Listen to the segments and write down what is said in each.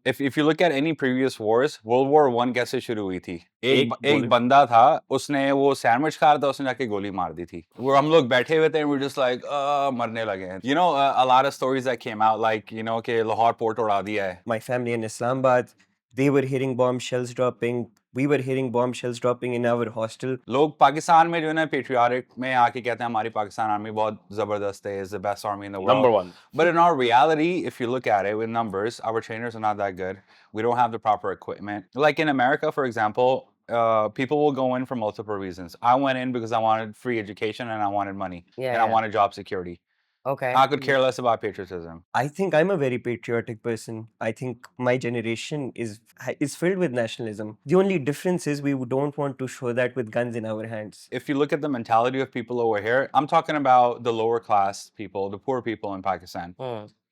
if you look at any previous wars, World War One कैसे शुरू हुई थी? एक गोली- बंदा था, उसने वो सैंडविच खा रहा था, उसने जाके गोली मार दी थी। वो हम लोग बैठे हुए थे, we're just like मरने लगे हैं। You know, a lot of stories that came out like, you know, कि लाहौर पोर्ट उड़ा दिया है। My family in Islamabad, they were hearing bomb shells dropping. We were hearing bomb shells dropping in our hostel. लोग पाकिस्तान में जो है ना patriotic में आके कहते हैं हमारी पाकिस्तान आर्मी बहुत जबरदस्त है, is the best army in the world. Number one. But in our reality, if you look at it with numbers, our trainers are not that good. We don't have the proper equipment. Like in America, for example, people will go in for multiple reasons. I went in because I wanted free education and I wanted money and I wanted job security. Okay. I could care less about patriotism. I think I'm a very patriotic person. I think my generation is filled with nationalism. The only difference is we don't want to show that with guns in our hands. If you look at the mentality of people over here, I'm talking about the lower class people, the poor people in Pakistan.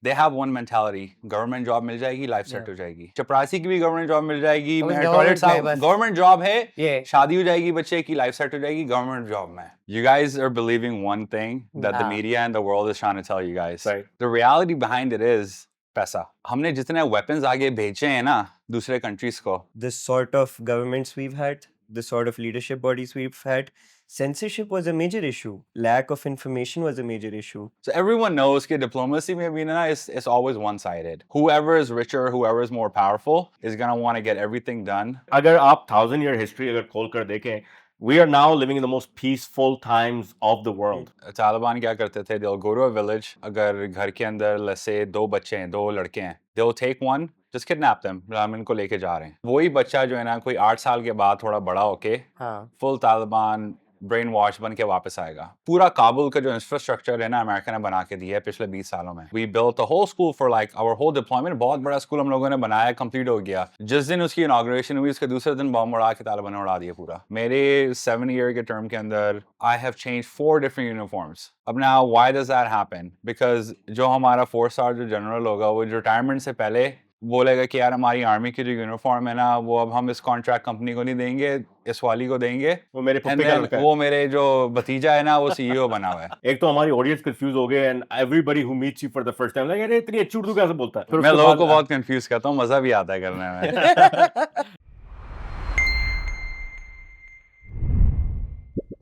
They have one mentality. Government job मिल जाएगी, life set हो जाएगी. चपरासी की भी government job मिल जाएगी. अब मेरा government toilet साहब में बस- government job है. Yeah. शादी हो जाएगी बच्चे की, life set हो जाएगी, government job में. You guys are believing one thing that the Nah. media and the world is trying to tell you guys. Right. The reality behind it is पैसा. हमने जितने weapons आगे भेजे हैं ना दूसरे countries को, The sort of governments we've had, the sort of leadership bodies we've had, censorship was a major issue. Lack of information was a major issue. so everyone knows that diplomacy में भी ना is always one-sided. Whoever is richer, whoever is more powerful is gonna want to get everything done. अगर आप 1000-year history अगर खोल कर देखें, we are now living in the most peaceful times of the world. Taliban क्या करते थे? They'll go to a village. अगर घर के अंदर let's say 2 बच्चे हैं, 2 लड़के हैं, they'll take one, just kidnap them. हम इनको लेके जा रहे हैं. वही बच्चा जो है ना कोई 8 साल के बाद थोड़ा बड़ा होके हाँ. full तालिबान ब्रेन वॉश बन के वापस आएगा. पूरा काबुल का जो इंफ्रास्ट्रक्चर है ना अमेरिका ने बना के दिया है पिछले 20 सालों में. We built a whole school for like our whole deployment. बहुत बड़ा स्कूल हम लोगों ने बनाया, कंप्लीट हो गया. जिस दिन उसकी इनॉग्रेशन हुई उसके दूसरे दिन बम उड़ा के तालिबान ने उड़ा दिया पूरा. मेरे 7-year के टर्म के अंदर I have changed 4 different uniforms. अब now why does that happen? Because जो हमारा 4-star जो जनरल होगा वो रिटायरमेंट से पहले बोलेगा कि यार हमारी आर्मी की जो यूनिफॉर्म है ना वो अब हम इस कॉन्ट्रैक्ट कंपनी को नहीं देंगे, इस वाली को देंगे. वो मेरे And पप्पे का then लड़का है. वो मेरे जो भतीजा है ना वो सीईओ बना हुआ है. एक तो हमारी ऑडियंस कंफ्यूज हो गए and everybody who meets you for the first time like अरे इतनी अच्छी उर्दू कैसे बोलता है. फिर मैं उसके लोगों बाद- को बहुत कंफ्यूज करता हूँ, मजा भी आता है करने में.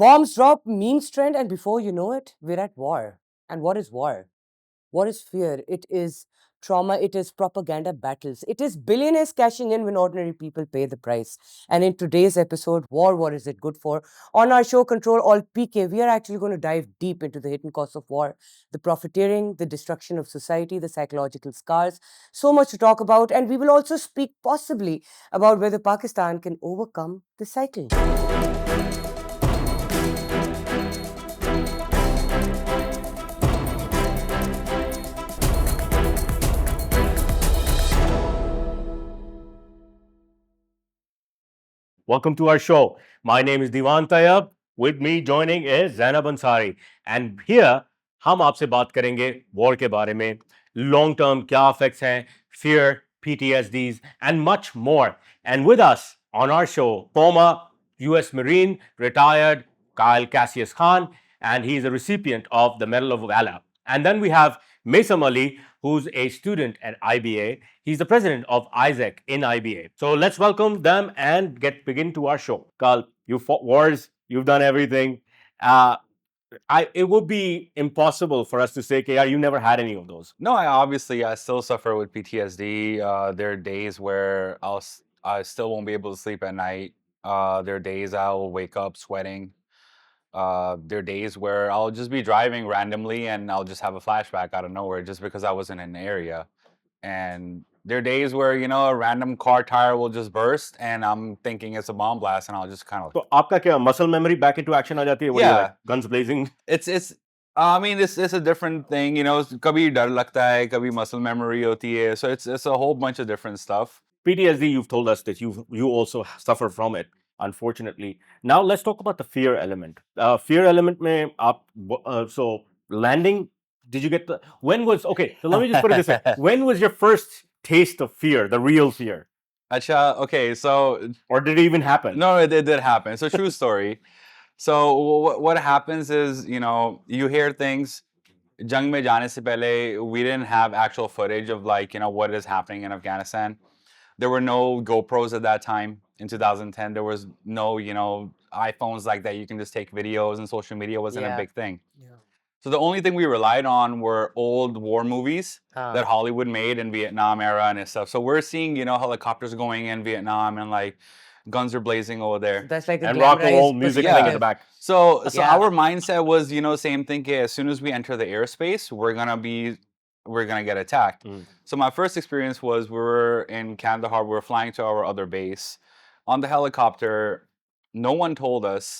Bombs drop, memes trend, and before you know it, we're at war. And what is war? What is fear? It is trauma. It is propaganda battles. It is billionaires cashing in when ordinary people pay the price. And in today's episode, War, What Is It Good For? On our show, Control Alt PK, we are actually going to dive deep into the hidden costs of war, the profiteering, the destruction of society, the psychological scars. So much to talk about. And we will also speak possibly about whether Pakistan can overcome the cycle. Welcome to our show. My name is Diwan Tayyab. With me joining is Zainab Ansari. And here हम आपसे बात करेंगे war के बारे में, long term क्या effects हैं, fear, PTSDs and much more. And with us on our show, former US Marine, retired Kyle Cassius Khan, and he is a recipient of the Medal of Valor. And then we have Maisam Ali, who's a student at IBA. He's the president of ISAC in IBA. So let's welcome them and begin to our show. Kyle, you fought wars, you've done everything. It would be impossible for us to say, yeah, you never had any of those. No, I still suffer with PTSD. There are days where I still won't be able to sleep at night. There are days I'll wake up sweating. There are days where I'll just be driving randomly and I'll just have a flashback out of nowhere just because I wasn't in the area. And there are days where, you know, a random car tire will just burst and I'm thinking it's a bomb blast and I'll just kind of... So, आपका क्या muscle memory back into action आ जाती है? What do you like? Guns blazing? It's a different thing, you know. कभी डर लगता है, कभी muscle memory होती है. So it's a whole bunch of different stuff. PTSD, you've told us that you also suffer from it, unfortunately. Now let's talk about the fear element. Fear element में आप so landing, did you get the so let me just put it this way. When was your first taste of fear, the real fear? Acha, okay, so... Or did it even happen? No, it did happen. So true story. So what happens is, you know, you hear things. Jang mein jaane se pehle, we didn't have actual footage of like, you know, what is happening in Afghanistan. There were no GoPros at that time in 2010. There was no, iPhones like that. You can just take videos, and social media wasn't a Yeah. big thing. Yeah. So the only thing we relied on were old war movies that Hollywood made in Vietnam era and stuff. So we're seeing, helicopters going in Vietnam and like guns are blazing over there. That's like a And rock and roll glamorized music playing playing at at the the back. So Yeah. our mindset was, same thing. As soon as we enter the airspace, we're gonna get attacked. So my first experience was we were in Kandahar. We were flying to our other base. On the helicopter, no one told us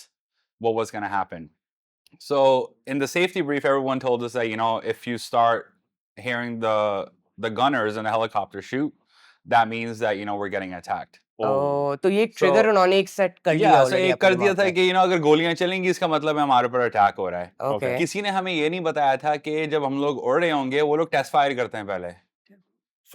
what was gonna happen. So in the safety brief, everyone told us that, if you start hearing the gunners in the helicopter shoot, that means that, we're getting attacked. Oh, तो ये trigger So- उन्होंने एक set कर दिया Yeah, so already एक आपके कर दिया दिमाग था में. कि अगर गोलियां चलेंगी इसका मतलब है हमारे ऊपर अटैक हो रहा है. Okay. किसी ने हमें ये नहीं बताया था कि जब हम लोग उड़ रहे होंगे वो लोग टेस्ट फायर करते हैं पहले.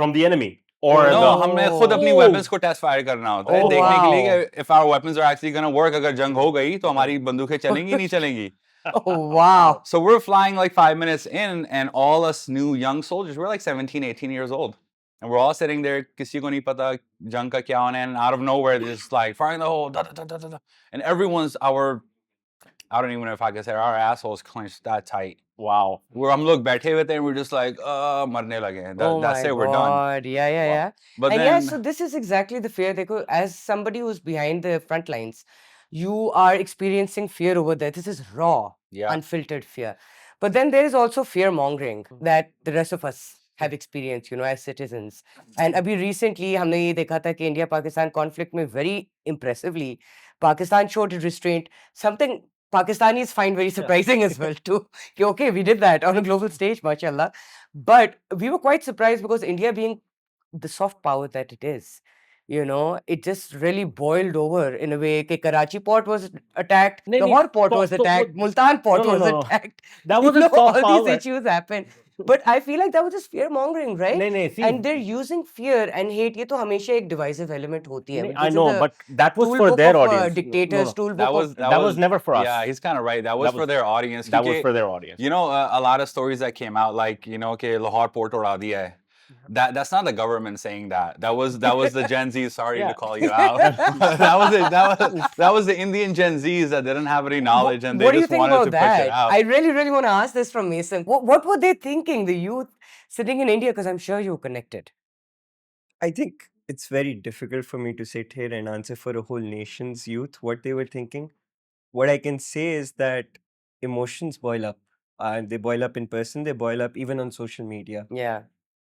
From the enemy or No, the हमने खुद अपनी Oh. weapons को टेस्ट फायर करना होता है Oh, देखने के लिए wow. कि if our weapons are actually gonna work. अगर जंग हो गई तो हमारी बंदूकें चलेंगी नहीं चलेंगी. Oh, wow. So we're flying like 5 minutes in, and all us new young soldiers, we're like 17, 18 years old. And we're all sitting there, किसी को नहीं पता जंग का क्या होना है, and out of nowhere, they're just like firing the hole, da, da, da, da, da, da. And everyone's I don't even know if I can say, our assholes clenched that tight. wow. Where हम लोग बैठे हुए थे, and we're just like, मरने लगे हैं. Oh That's my it, we're done. God. Yeah, yeah, Wow. yeah. But And then, yeah, so this is exactly the fear. Dekho, as somebody who's behind the front lines, you are experiencing fear over there. This is raw, yeah, unfiltered fear. But then there is also fear mongering that the rest of us have experienced, as citizens. And abhi recently, हमने ये देखा था कि India-Pakistan conflict में very impressively, Pakistan showed restraint. Something Pakistanis find very surprising as well too. कि, okay, we did that on a global stage, mashallah. But we were quite surprised because India being the soft power that it is, it just really boiled over in a way. कि Karachi port was attacked, नहीं, नहीं, Lahore port तो- was तो- attacked, Multan port No, no, was no, no. attacked. That You was a know, soft all power. these issues happen. But I feel like that was just fear mongering, right? नहीं नहीं see And they're using fear and hate. ये तो हमेशा एक divisive element होती है. नहीं, This I is know, the but that was for toolbook their of, audience. dictators, toolbook that of was That was never for us. Yeah, he's kind of right. That was That for their audience. That was क्योंकि, for their audience. a lot of stories that came out, like, कि Lahore port उड़ा दिया है. That's not the government saying that. That was the Gen Z. Sorry Yeah. to call you out. that was the Indian Gen Zs that didn't have any knowledge and they what do you just think wanted about to push it that? out. I really, really want to ask this from Mason. What were they thinking, the youth sitting in India? Because I'm sure you were connected. I think it's very difficult for me to sit here and answer for a whole nation's youth what they were thinking. What I can say is that emotions boil up. They boil up in person, they boil up even on social media. Yeah.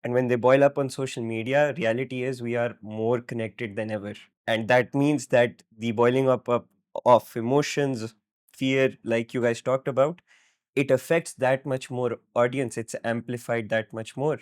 And when they boil up on social media, reality is we are more connected than ever. And that means that the boiling up of emotions, fear, like you guys talked about, it affects that much more audience. It's amplified that much more.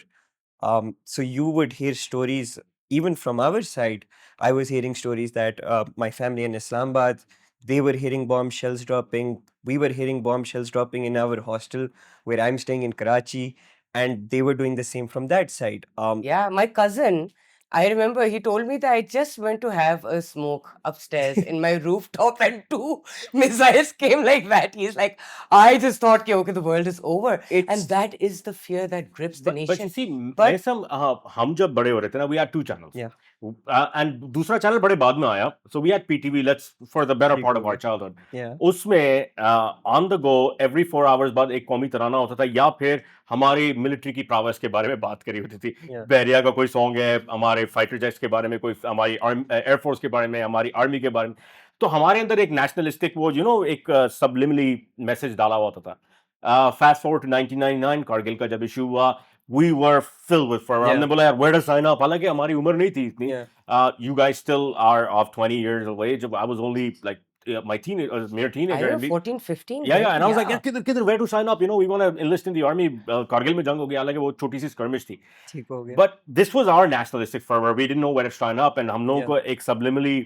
So you would hear stories, even from our side. I was hearing stories that my family in Islamabad, they were hearing bombshells dropping. We were hearing bombshells dropping in our hostel where I'm staying in Karachi. And they were doing the same from that side. Yeah, my cousin, I remember he told me that I just went to have a smoke upstairs in my rooftop and 2 missiles came like that. He's like, I just thought, okay, the world is over. And that is the fear that grips the But nation. see, But- Mason, हम जब बड़े हो रहे थे ना, we had 2 channels. Yeah. And दूसरा channel बड़े बाद में आया. So we had PTV, for the better part of our PTV. childhood. Yeah. उसमें on the go every 4 hours बाद एक कौमी तराना होता था या फिर हमारी मिलिट्री की प्रावस के बारे में बात करी होती थी. Yeah. बैरिया का कोई सॉन्ग है, हमारे फाइटर जेट्स के बारे में, कोई हमारी एयरफोर्स के बारे में, हमारी आर्मी के बारे में. तो हमारे अंदर एक नेशनलिस्टिक एक सबलिमिनली मैसेज डाला हुआ होता था. Fast forward to 1999, कारगिल का जब इशू हुआ, we were filled with fervor. Yeah. हमने बोला यार where to sign up? हालांकि हमारी उम्र नहीं थी इतनी. Yeah. You guys still are of 20 years of age. I was only like my teenager, mere I teenager. know, and we- 14, 15. yeah, right? yeah. And I was like, yeah, kidhar, where to sign up? We want to enlist in the army. Kargil mein jang ho gaya, हालांकि वो छोटी सी skirmish थी. ठीक हो गया. But this was our nationalistic fervor. We didn't know where to sign up, and हम लोगों को एक subliminally,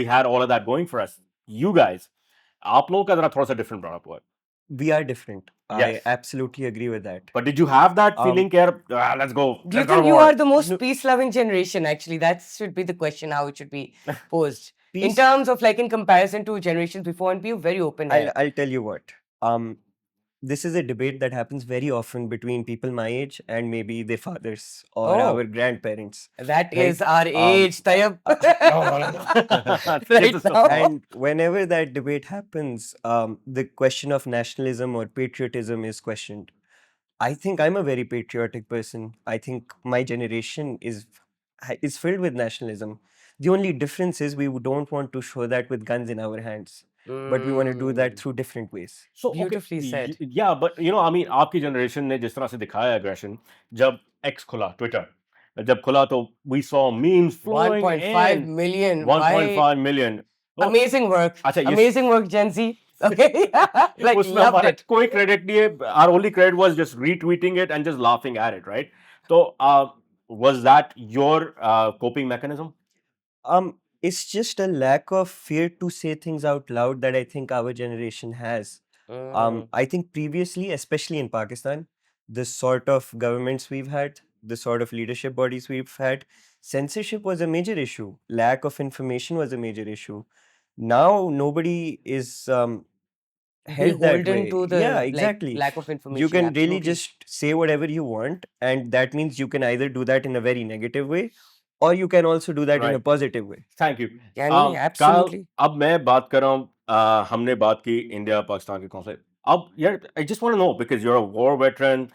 we had all of that going for us. You guys, आप लोगों का जरा थोड़ा सा different brought up हुआ. We are different. I Yes. absolutely agree with that. But did you have that feeling, let's go? Do you let's go think to you war. are the most peace-loving generation, actually? That should be the question, how it should be posed. In Peace- terms of, like, in comparison to generations before, and be very open here. I'll tell you what. this is a debate that happens very often between people my age and maybe their fathers or Oh. our grandparents. That Right. is our age, Tayyab. Get Right the stuff now. out. And whenever that debate happens, the question of nationalism or patriotism is questioned. I think I'm a very patriotic person. I think my generation is filled with nationalism. The only difference is we don't want to show that with guns in our hands, but we want to do that through different ways. So okay, Beautifully said. yeah, but you know, I mean, आपकी generation ने जिस तरह से दिखाया aggression, जब X खुला, Twitter, जब खुला तो we saw memes flowing 1.5 in. million. 1.5 million. Oh, Amazing work. अच्छा, ये Amazing work, Gen Z. Okay. Like, उसमें loved हमारा it. कोई credit नहीं है. Our only credit was just retweeting it and just laughing at it, right? So, was that your coping mechanism? It's just a lack of fear to say things out loud that I think our generation has. I think previously, especially in Pakistan, the sort of governments we've had, the sort of leadership bodies we've had, censorship was a major issue. Lack of information was a major issue. Now nobody is held that Beholden way. to the Yeah, like, exactly. lack of information. You can really absolutely. just say whatever you want, and that means you can either do that in a very negative way, or you can also do that in a Right. positive way. Thank you. Can we? Kyle, Absolutely. अब मैं बात कर रहा हूँ हमने बात की India Pakistan के कॉन्फ्लिक्ट अब यार I just want to know because you are a war veteran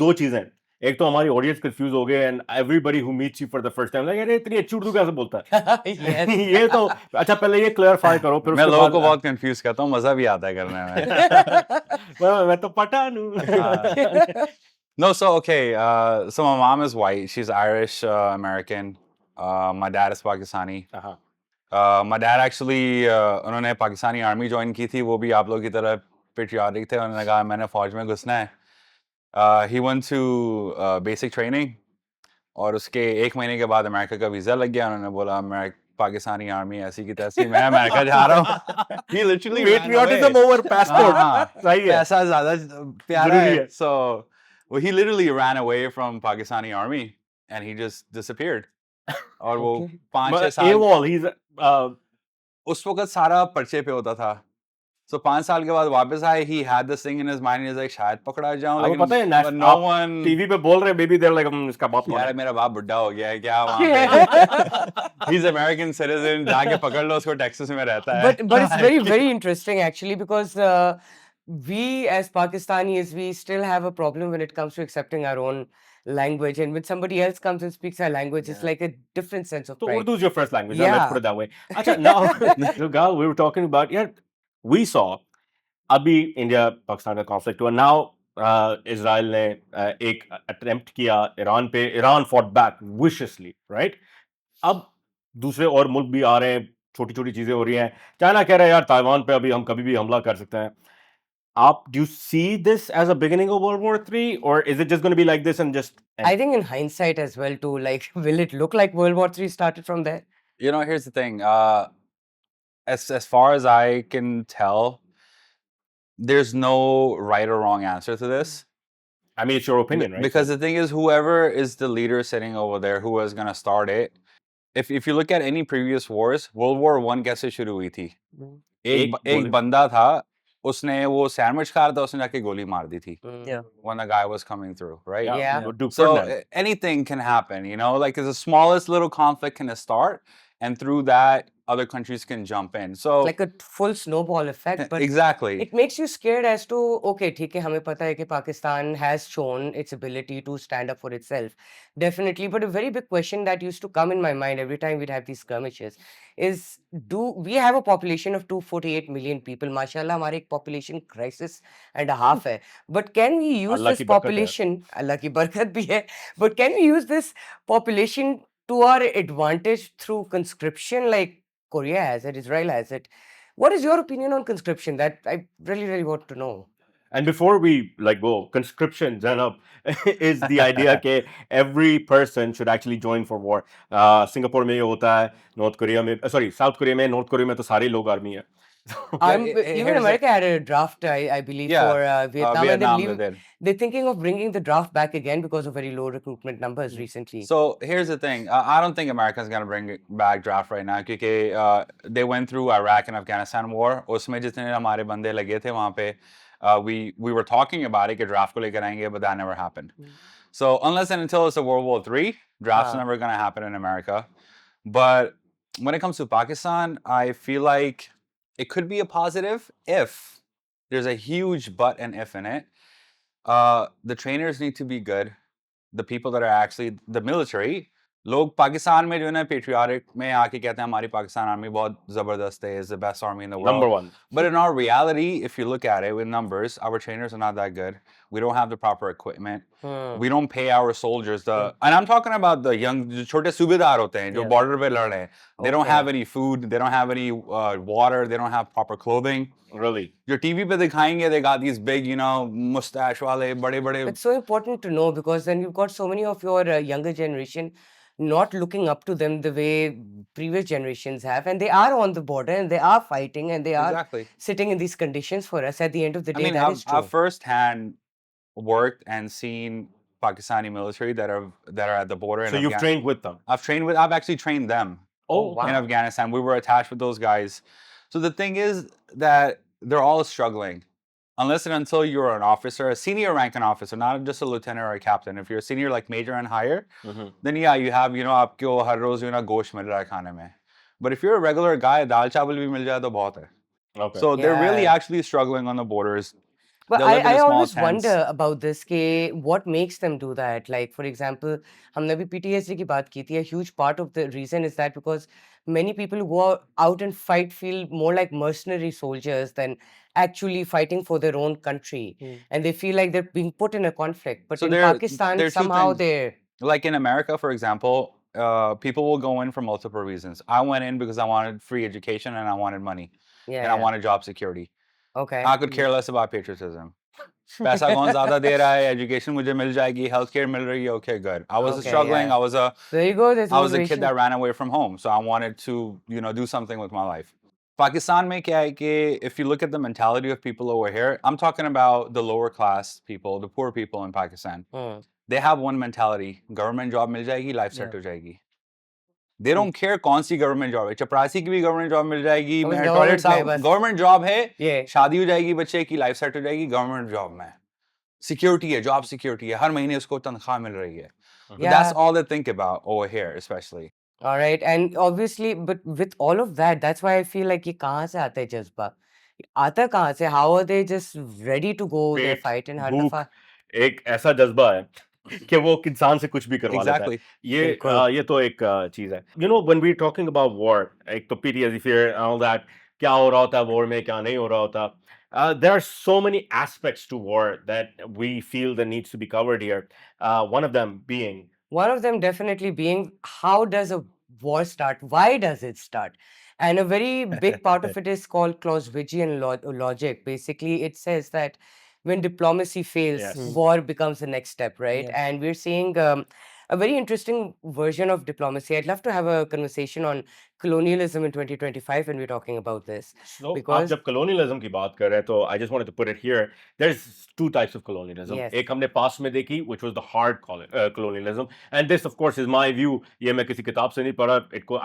दो चीजें एक तो हमारी ऑडियंस कंफ्यूज हो गए and everybody who meets you for the first time like अरे इतनी अच्छी उर्दू कैसे बोलता है Yes. ये तो अच्छा पहले ये क्लैरिफाई करो फिर मैं उसके लोगों बाद को बहुत कंफ्यूज करता हूँ मजा भी आता है करने में मैं तो पठान हूँ No, so okay. So my mom is white. She's Irish American. My dad is Pakistani. My dad actually उन्होंने पाकिस्तानी आर्मी ज्वाइन की थी वो भी आप लोगों की तरह पेट्रियाटिक थे उन्होंने कहा मैंने फौज में घुसना है he went to basic training और उसके एक महीने के बाद अमेरिका का वीज़ा लग गया उन्होंने बोला पाकिस्तानी आर्मी ऐसी की तैसी मैं अमेरिका जा रहा हूँ he literally ran patriotism away. Over passport हाँ, सही है पैसा ज़्यादा प्यारा जरूरी है है so well, he literally ran away from Pakistani army and he just disappeared और वो Okay. 5-6 साल AWOL he's उस वक्त सारा पर्चे पे होता था so 5 साल के बाद वापस आए he had this thing in his mind he's like शायद पकड़ा जाऊं आपको पता है but no आप one टीवी पे बोल रहे बेबी देयर लाइक इसका बाप कौन यार है मेरा बाप बुड्ढा हो गया है क्या वहाँ पे he's American citizen जाके पकड़ लो उसको टेक्सास में रहता है But it's very interesting actually because we as Pakistanis we still have a problem when it comes to accepting our own language and when somebody else comes and speaks our language it's like a different sense of So pride. Urdu is your first language. Let's Yeah. put it that way. Acha, now, so Gal, we were talking about, yeah, we saw अभी India Pakistan का conflict हुआ now Israel ने एक attempt किया Iran पे Iran fought back viciously right अब दूसरे और मुल्क भी आ रहे हैं छोटी छोटी चीजें हो रही हैं चाइना कह रहा है यार ताइवान पे अभी हम कभी भी हमला कर सकते हैं आप do you see this as a beginning of World War III or is it just going to be like this and just I think in hindsight as well too like will it look like World War III started from there? you know here's the thing as far as I can tell there's no right or wrong answer to this I mean it's your opinion right because the thing is whoever is the leader sitting over there who was going to start it if you look at any previous wars World War I कैसे शुरू हुई थी एक बंदा था उसने वो sandwich खा रहा था उसने जाके गोली मार दी थी Yeah. when a guy was coming through right Yeah. Duke so Ferdinand. anything can happen you know like the smallest little conflict can start and through that other countries can jump in so It's like a full snowball effect but exactly it makes you scared as to okay ठीक है हमें पता है कि Pakistan has shown its ability to stand up for itself definitely but a very big question that used to come in my mind every time we'd have these skirmishes is do we have a population of 248 million people mashallah हमारे एक population crisis and a half है but can we use Allah this की बरकत है। population अल्लाह की बरकत भी है but can we use this population to our advantage through conscription like Korea has it, Israel has it. What is your opinion on conscription? That I really want to know. And before we like go, conscription, Zainab, is the idea that every person should actually join for war. Singapore में ये होता है, North Korea में, sorry, South Korea में, North Korea में तो सारे लोग आर्मी है. Even here's America had a draft, I believe, Yeah, for Vietnam, Vietnam and they did. they're thinking of bringing the draft back again because of very low recruitment numbers recently. So here's the thing. I don't think America's going to bring back draft right now because they went through Iraq and Afghanistan war. उसमें जितने हमारे बंदे लगे थे वहाँ पे We were talking about it कि draft को लेकर आएंगे, but that never happened. Mm. So unless and until it's a World War III, draft's Ah. never going to happen in America. But when it comes to Pakistan, I feel like it could be a positive if there's a huge but and if in it. The trainers need to be good. The people that are actually the military. लोग पाकिस्तान में जो है ना patriotic में आके कहते हैं हमारी पाकिस्तान आर्मी बहुत जबरदस्त है, is the best army in the world. Number one. But in our reality, if you look at it with numbers, our trainers are not that good. We don't have the proper equipment. Hmm. We don't pay our soldiers and I'm talking about the young जो छोटे सूबेदार होते हैं जो Yeah. border पे लड़ रहे हैं. They don't Okay. have any food, they don't have any water, they don't have proper clothing. Really? जो TV पे दिखाएंगे, they got these big, you know, mustache वाले बड़े-बड़े. It's so important to know because then you've got so many of your younger generation not looking up to them the way previous generations have, and they are on the border and they are fighting and they are Exactly. sitting in these conditions for us. At the end of the I day, mean, that is true. I've firsthand worked and seen Pakistani military that are at the border. So you've trained with them? I've actually trained them Oh, wow. in Afghanistan. We were attached with those guys. So the thing is that they're all struggling. Unless and until you're an officer, a senior ranking officer, not just a lieutenant or a captain. If you're a senior like major and higher, then yeah, you have, you know, आपको हर रोज you know गोश्त मिल रहा है खाने में. But if you're a regular guy, दाल चावल भी मिल जाए तो बहुत है. Okay. So they're really Yeah. actually struggling on the borders. But They live in I small always tents. wonder about this कि what makes them do that. Like for example, हमने भी PTSD की बात की थी. A huge part of the reason is that because many people who go out and fight feel more like mercenary soldiers than actually fighting for their own country, and they feel like they're being put in a conflict. But So in there- Pakistan, there are two somehow things. they're Like in America, for example, people will go in for multiple reasons. I went in because I wanted free education and I wanted money yeah, and I wanted job security. okay. I could care less about patriotism. पैसा कौन ज़्यादा दे रहा है, education मुझे मिल जाएगी, healthcare मिल रही है, okay, good. I was Okay, struggling. yeah. I There you go. There's was a kid motivation. that ran away from home, so I wanted to, you know, do something with my life. Pakistan में क्या है कि if you look at the mentality of people over here, I'm talking about the lower class people, the poor people in Pakistan. Hmm. They have one mentality: government job मिल जाएगी, life set Yeah. हो जाएगी. They don't care कौन सी government job है. चपरासी की भी government job मिल जाएगी. बस मेरे government toilet में साहब बस। government job है. Yeah. शादी हो जाएगी बच्चे की, life set हो जाएगी, government job में. Security है, job security है. हर महीने उसको तनख्वाह मिल रही है. But that's Yeah. all they think about over here, especially. All right, and obviously, but with all of that, that's why I feel like ये कहाँ से आता है जज्बा? आता कहाँ से? How are they just ready to go there pet, fight and हर भूख, दफा? एक ऐसा जज्बा है कि वो इंसान से कुछ भी करवा लेता है. Exactly. ये तो एक चीज है. You know, when we're talking about war, एक तो PTSD fear and all that, क्या हो रहा होता है war में, क्या नहीं हो रहा होता. There are so many aspects to war that we feel that needs to be covered here. One of them being One of them definitely being how does a war start? Why does it start? And a very big part of it is called Clausewitzian logic. Basically, it says that when diplomacy fails, Yes. war becomes the next step, right? Yes. And we're seeing a very interesting version of diplomacy. I'd love to have a conversation on colonialism in 2025 when we're talking about this. So, आप Because- जब colonialism की बात कर रहे हैं तो I just wanted to put it here. There's two types of colonialism. Yes. एक हमने past में देखी, which was the hard colonialism, and this, of course, is my view. ये मैं किसी किताब से नहीं पढ़ा.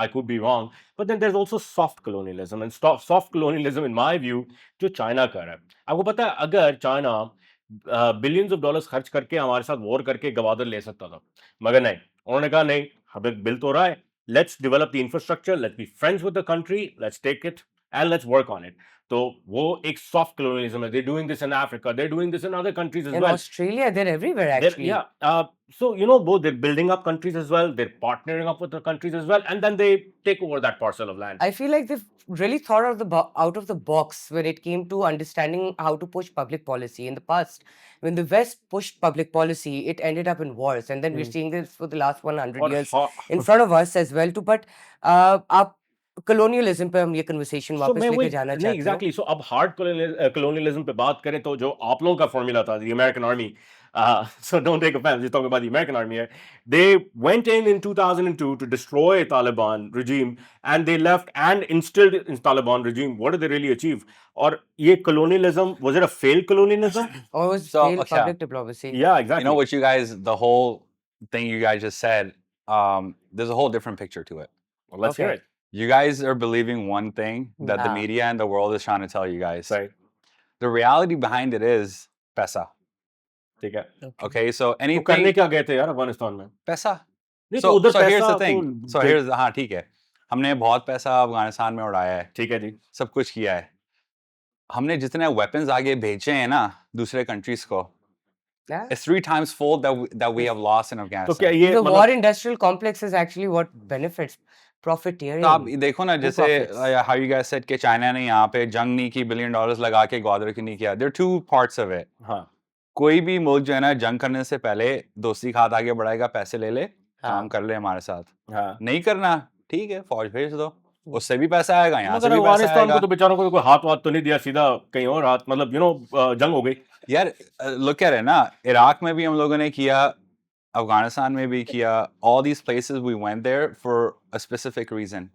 I could be wrong, but then there's also soft colonialism, and soft colonialism, in my view, जो China कर रहा है. आपको पता है अगर China billions of dollars खर्च करके हमारे साथ वॉर करके गवादर ले सकता था, मगर नहीं, उन्होंने कहा नहीं, हमें बिल तो रहा है, let's develop the infrastructure, let's be friends with the country, let's take it and let's work on it. तो वो एक soft colonialism है. They're doing this in Africa, they're doing this in other countries as in well. Australia, they're everywhere They're- actually. yeah. So, you know, both they're building up countries as well, they're partnering up with the countries as well, and then they take over that parcel of land. I feel like they've really thought out of the box when it came to understanding how to push public policy. In the past, when the West pushed public policy, it ended up in wars, and then we're seeing this for the last 100 और years ho- in front of us as well too. But आप colonialism पे हम ये conversation So, वापस मैं लेके वही जाना नहीं चाहती हूँ. exactly. So अब hard colonialism पे बात करें तो जो आप लोगों का formula था, the American Army. So don't take offense. We're talking about the American Army here. They went in 2002 to destroy Taliban regime, and they left and instilled in Taliban regime. What did they really achieve? और ये colonialism, was it a failed colonialism? Or was So, failed okay. public diplomacy. Yeah, exactly. You know what you guys, the whole thing you guys just said, there's a whole different picture to it. Well, let's hear Okay. it. You guys are believing one thing that the Ah. media and the world is trying to tell you guys. Right. The reality behind it is paisa. ठीक है Okay, so तो करने anything क्या गए थे यार अफगानिस्तान में paisa. नहीं So तो उधर so here's पैसा the thing. तो So here's हाँ ठीक है. हमने बहुत पैसा अफगानिस्तान में उड़ाया है, ठीक है जी सब कुछ किया है. हमने जितने weapons आगे भेजे हैं ना दूसरे countries को, Yeah. it's 3 times fold that we have lost in तो क्या Afghanistan. ये The मतलब war industrial complex is actually what benefits profiteering. तो आप देखो ना Who जैसे profits? how you guys said कि चाइना ने यहाँ पे जंग नहीं की, $1 billion लगा के ग्वादर की नहीं किया. There are two parts of it. हाँ कोई भी मुल्क जो है ना जंग करने से पहले दोस्ती खात आगे बढ़ाएगा, पैसे ले ले, काम हाँ. कर ले हमारे साथ. हाँ नहीं करना, ठीक है, फौज भेज दो, उससे भी पैसा आएगा, यहाँ से मगर भी पैसा अफगानिस्तान को आएगा. तो बेचारों को कोई हाथ वाथ तो नहीं दिया सीधा कहीं और हाथ मतलब जंग हो गई यार लुक एट इट ना, इराक में भी हम लोगों ने किया, अफगानिस्तान में भी किया. All these places we went there for a specific reason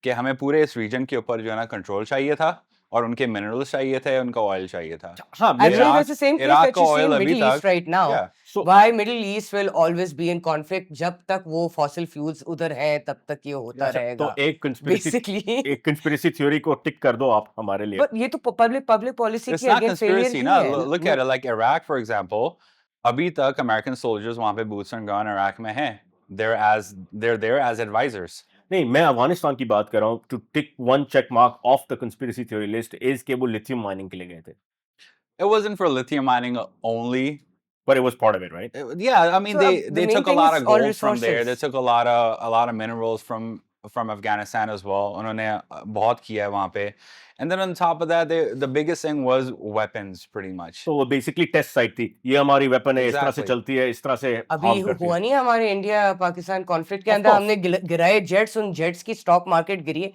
कि हमें पूरे इस रीजन के ऊपर जो है ना कंट्रोल चाहिए था और उनके मिनरल्स चाहिए थे, उनका ऑयल चाहिए था. हाँ Actually, Iraq- that's the same case Iraq that का you see oil in अभी Middle East तक- right now. Yeah. So- Why Middle East will always be in conflict जब तक वो fossil fuels उधर हैं तब तक ये होता तो रहेगा. एक कंस्पिरेसी थ्योरी को टिक कर दो आप हमारे लिए But ये तो public policy It's की not again failure conspiracy ही ना. है. Look at it like Iraq for example. अभी तक American soldiers वहाँ पे boots on ground Iraq में हैं. They're there as advisors. नहीं मैं अफगानिस्तान की बात कर रहा हूँ to tick one check mark of the conspiracy theory list is के वो लिथियम माइनिंग के लिए गए थे It wasn't for lithium mining only. but it was part of it right Yeah, I mean So, they the main took a thing lot is of all gold from there. They resources. took a lot of minerals from Afghanistan as well. उन्होंने बहुत किया है वहाँ पे. And then on top of that, the biggest thing was weapons, pretty much. तो वो basically test site थी ये हमारी वेपन है इस तरह से Exactly. चलती है इस तरह से अभी harm करती हुआ है नहीं हमारे इंडिया पाकिस्तान कॉन्फ्लिक्ट के Of अंदर course. हमने गिराए जेट्स, उन जेट्स की स्टॉक मार्केट गिरी है.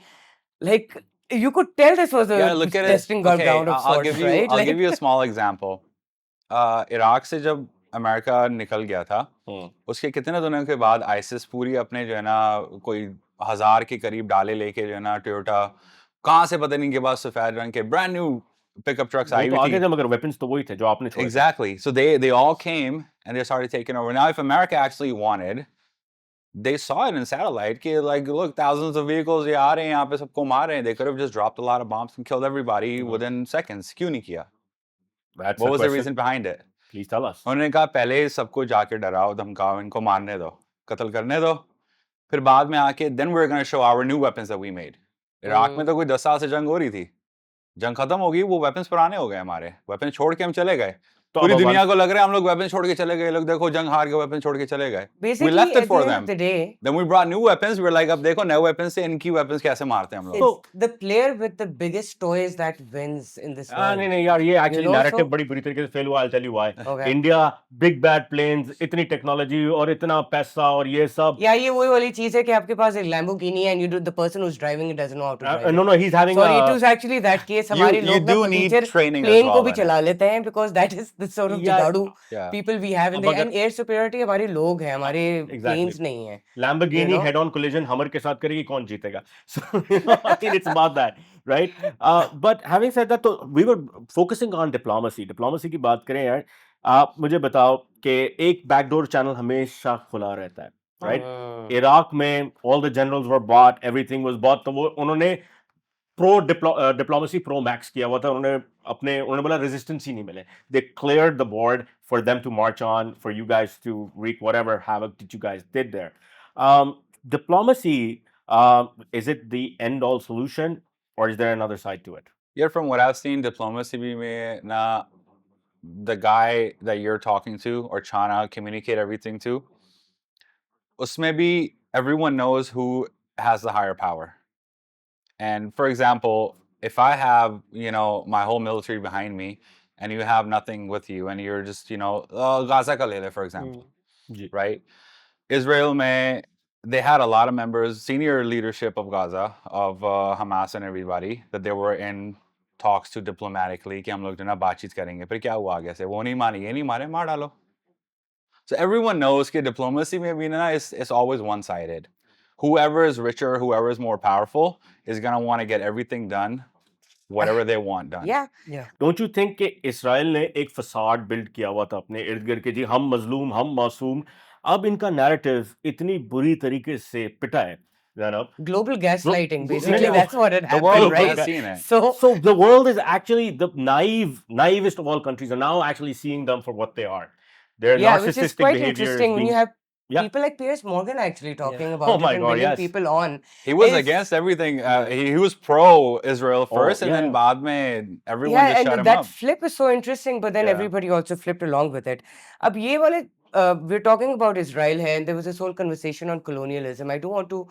Like you could tell this was a Yeah, look at it. testing Okay, ground of I'll sorts, give you right? I'll Like, give you a small example. Iraq से जब America निकल गया था, उसके कितने दिनों के बाद आईसिस पूरी अपने जो है ना कोई 1000 के करीब डाले लेके जो है ना टोयोटा कहाँ से पता नहीं के बाद सफेद रंग के ब्रांड न्यू पिकअप ट्रक्स आई वो तो हुई आगे थी. थे मगर वेपन्स तो वही थे जो आपने छोड़े थे। Exactly. So they all came and they started taking over. Now, if America actually wanted, they saw it in satellite. कि like, look, thousands of vehicles ये आ रहे हैं यहाँ पे सबको मार रहे हैं. They could have just dropped a lot of bombs and killed everybody within seconds. क्यों नहीं किया? That's What the was the question. reason behind it? Please tell us. उन्होंने कहा पहले सबको जाके डराओ धमकाओ इनको मारने दो कत्ल करने दो फिर बाद में आके then we're going to show our new weapons that we made. Iraq में तो कोई 10 साल से जंग हो रही थी. जंग खत्म होगी वो वेपन्स पुराने हो गए हमारे वेपन छोड़ के हम चले गए तो पूरी अब दुनिया को लग रहा है हम लोग वेपन छोड़ के चले गए लोग देखो जंग हार के वेपन छोड़ के चले गए basically, left it at for the end them. of the day, then we brought new weapons we were like अब देखो नए weapons से इनकी weapons कैसे मारते हैं हम लोग it's the player with the biggest toys that wins in this world. नहीं यार ये एक्चुअली know, नैरेटिव so- बड़ी बुरी तरीके से फेल हुआ I'll tell you why. Okay. India big bad planes इतनी टेक्नोलॉजी और इतना पैसा और ये सब या ये वही वाली चीज है कि आपके पास एक Lamborghini है and you do the person who's driving it doesn't know how to drive it. no he's having Sorry, a it was actually that case. हमारे you लोग ना do need फटीचर training as प्लेन को well भी in it. चला लेते हैं because that is the sort of Yeah. जुगाड़ू Yeah. people we have in अब the अगर- and air superiority हमारे लोग हैं हमारे Exactly. planes नहीं है. Lamborghini You know? head-on collision हमर के साथ करेगी कौन जीतेगा so I think it's about that right but having said that तो we were focusing on diplomacy की बात करें यार आप मुझे बताओ कि एक बैकडोर चैनल हमेशा खुला रहता है right इराक में all the generals were bought everything was bought तो वो उन्होंने डिप्लोमेसी प्रो मैक्स किया हुआ था उन्होंने बोला रेजिस्टेंस ही नहीं मिले they cleared the board for them to march on for you guys to wreak whatever havoc that you guys did there diplomacy is it the end all solution or is there another side to it Yeah, from what I've seen diplomacy भी में ना the guy that you're talking to or trying to communicate everything to उसमें भी everyone knows who has the higher power. And for example, if I have, you know, my whole military behind me and you have nothing with you and you're just, you know, Gaza ka le le, for example, right? Israel mein, they had a lot of members, senior leadership of Gaza, of Hamas and everybody, that they were in talks to diplomatically कि हम लोग जो ना बातचीत करेंगे फिर क्या हुआ आगे से वो नहीं माने ये नहीं मारे मार डालो. So everyone knows कि diplomacy में भी ना it's always one-sided. Whoever is richer, whoever is more powerful is going to want to get everything done, whatever they want done. Yeah. don't you think कि इसराइल ने एक facade build किया हुआ था अपने इर्द गिर्द के जी हम मजलूम हम मासूम अब इनका नैरेटिव इतनी बुरी तरीके से पिटा है Zainab. Global gaslighting, Glo- basically. Yeah. That's what had The happened, world right? has seen it. So, So the world is actually the naivest of all countries are now actually seeing them for what they are. Their yeah, which is narcissistic quite behavior is interesting when you being. have Yeah. people like Piers Morgan actually talking Oh about my it and God, bringing yes. people on. He was is- against everything. He was pro-Israel first, and yeah, then yeah. baad mein everyone Yeah, just and shut him that up. flip is so interesting, but then Yeah. everybody also flipped along with it. Ab ye wale, we're talking about Israel here, and there was this whole conversation on colonialism. I do want to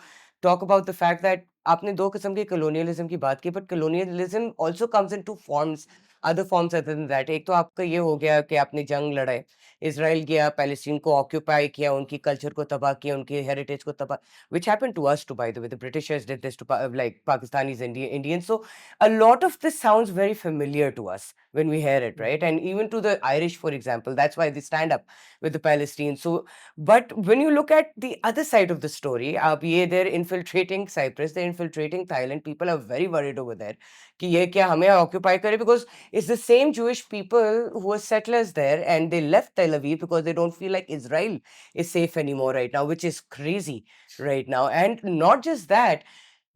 talk about the fact that आपने दो किस्म के colonialism की बात की, but colonialism also comes in two forms, other forms other than that. एक तो आपका ये हो गया कि आपने जंग लड़ाए, इसराइल गया, पैलेस्टीन को ऑक्यूपाई किया, उनकी कल्चर को तबाह किया, उनकी हेरिटेज को तबाह, which happened to us too, by the way. The Britishers did this to like Pakistanis, Indians. So a lot of this sounds very familiar to us when we hear it, right? And even to the Irish, for example, that's why they stand up with the Palestinians. So, but when you look at the other side of the story, they're infiltrating Cyprus, they're infiltrating Thailand. People are very worried over there. कि ये क्या हमें occupy करे, because it's the same Jewish people who were settlers there and they left Tel Aviv because they don't feel like Israel is safe anymore right now, which is crazy right now. And not just that,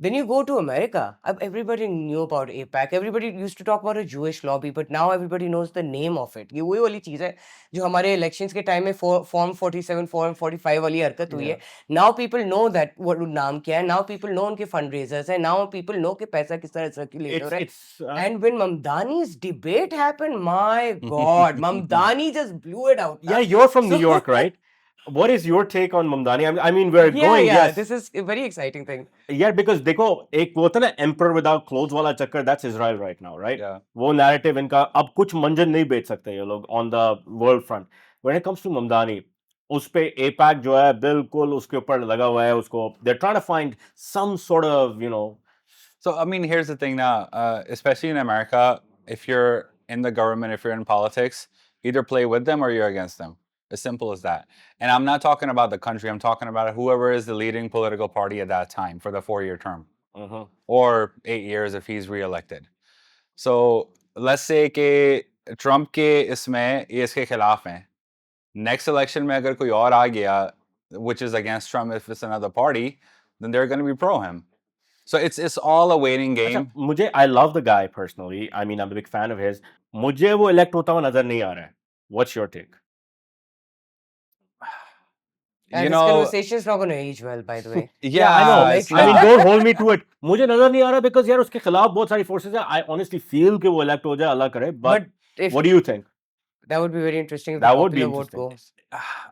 then you go to America. Everybody knew about APAC. Everybody used to talk about a Jewish lobby, but now everybody knows the name of it. ये वही वाली चीज़ है जो हमारे elections के time में Form 47, Form 45 वाली हरकत हुई है. Now people know that what नाम क्या है. Now people know उनके fundraisers हैं. Now people know कि पैसा किस तरह circulate हो रहा है. And when Mamdani's debate happened, my God, Mamdani just blew it out. Yeah, you're from New York, right? What is your take on Mamdani? I mean, we're going. Yes. This is a very exciting thing. Yeah, because देखो एक वो होता है ना emperor without clothes वाला चक्कर, that's Israel right now, right? Yeah. वो narrative इनका अब कुछ मंजर नहीं बेच सकते ये लोग on the world front. When it comes to Mamdani, उस पे APAC जो है बिल्कुल उसके ऊपर लगा हुआ है उसको. They're trying to find some sort of, So, I mean, here's the thing now, especially in America, if you're in the government, if you're in politics, either play with them or you're against them. As simple as that. And I'm not talking about the country, I'm talking about whoever is the leading political party at that time for the 4-year term, or 8 years if he's reelected. So, let's say कि Trump के इसमें ये इसके खिलाफ हैं. Next election में अगर कोई और आ गया, which is against Trump if it's another party, then they're going to be pro him. So it's all a waiting game. अच्छा, मुझे I love the guy personally. I mean, I'm a big fan of his. मुझे वो elect होता हुआ नजर नहीं आ रहा है. What's your take? And this conversation is not going to age well, by the way. Yeah, I know. it's I mean, not. don't hold me to it. मुझे नजर नहीं आ रहा because यार उसके खिलाफ बहुत सारी forces हैं. I honestly feel कि वो elect हो जाए, अल्लाह करे. But if what do you think? that would be very interesting if That the would be popular vote interesting. goes.